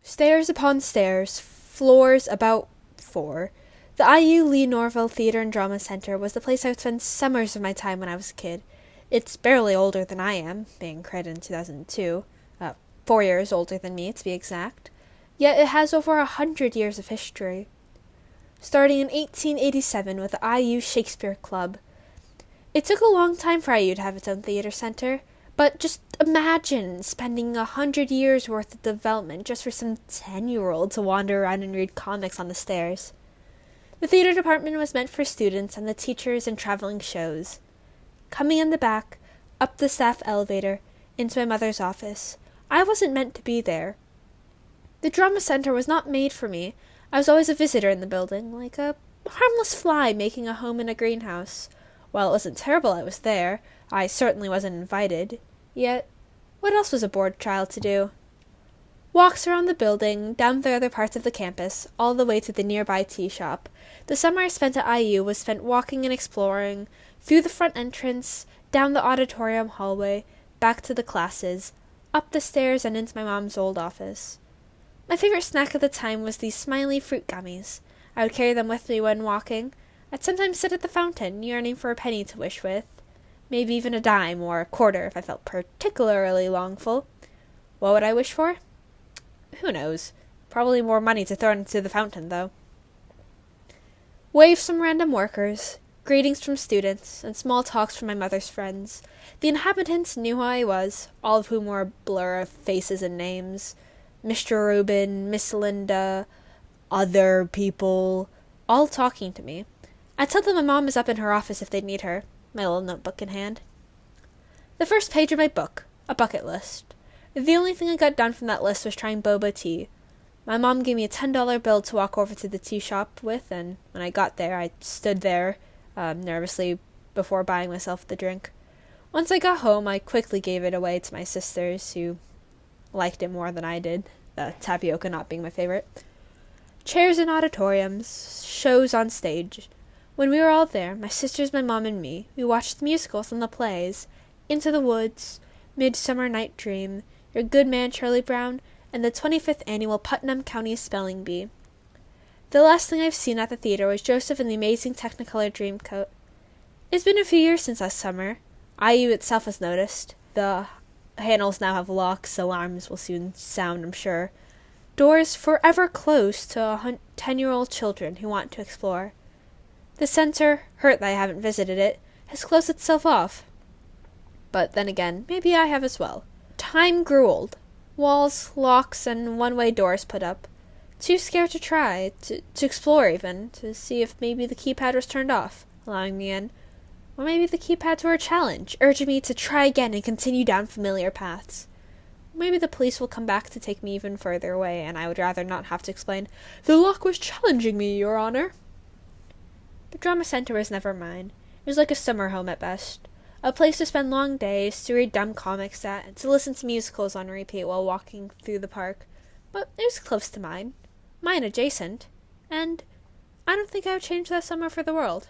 Stairs upon stairs, floors about 4. The IU Lee Norville Theatre and Drama Center was the place I would spend summers of my time when I was a kid. It's barely older than I am, being created in 2002. 4 years older than me, to be exact. Yet it has over 100 years of history. Starting in 1887 with the IU Shakespeare Club. It took a long time for IU to have its own theater center, but just imagine spending 100 years worth of development just for some 10-year-old to wander around and read comics on the stairs. The theater department was meant for students and the teachers and traveling shows. Coming in the back, up the staff elevator, into my mother's office, I wasn't meant to be there. The drama center was not made for me. I was always a visitor in the building, like a harmless fly making a home in a greenhouse. While it wasn't terrible I was there, I certainly wasn't invited. Yet, what else was a bored child to do? Walks around the building, down the other parts of the campus, all the way to the nearby tea shop. The summer I spent at IU was spent walking and exploring, through the front entrance, down the auditorium hallway, back to the classes, up the stairs and into my mom's old office. My favorite snack at the time was these smiley fruit gummies. I would carry them with me when walking. I'd sometimes sit at the fountain, yearning for a penny to wish with. Maybe even a dime or a quarter if I felt particularly longful. What would I wish for? Who knows? Probably more money to throw into the fountain, though. Waves from random workers, greetings from students, and small talks from my mother's friends. The inhabitants knew who I was, all of whom were a blur of faces and names. Mr. Rubin, Miss Linda, other people, all talking to me. I tell them my mom is up in her office if they need her, my little notebook in hand. The first page of my book, a bucket list. The only thing I got done from that list was trying boba tea. My mom gave me a $10 bill to walk over to the tea shop with, and when I got there, I stood there, nervously, before buying myself the drink. Once I got home, I quickly gave it away to my sisters, who liked it more than I did, the tapioca not being my favorite. Chairs in auditoriums, shows on stage. When we were all there, my sisters, my mom, and me, we watched the musicals and the plays, Into the Woods, Midsummer Night Dream, Your Good Man Charlie Brown, and the 25th Annual Putnam County Spelling Bee. The last thing I've seen at the theater was Joseph in the Amazing Technicolor Dreamcoat. It's been a few years since last summer. IU itself has noticed. The handles now have locks, alarms will soon sound, I'm sure. Doors forever closed to 10-year-old children who want to explore. The center, hurt that I haven't visited it, has closed itself off. But then again, maybe I have as well. Time grew old. Walls, locks, and one-way doors put up. Too scared to try, to explore even, to see if maybe the keypad was turned off, allowing me in. Or maybe the keypads were a challenge, urging me to try again and continue down familiar paths. Maybe the police will come back to take me even further away, and I would rather not have to explain, "The lock was challenging me, Your Honor." The drama center was never mine. It was like a summer home at best. A place to spend long days, to read dumb comics at, and to listen to musicals on repeat while walking through the park. But it was close to mine. Mine adjacent. And I don't think I would change that summer for the world.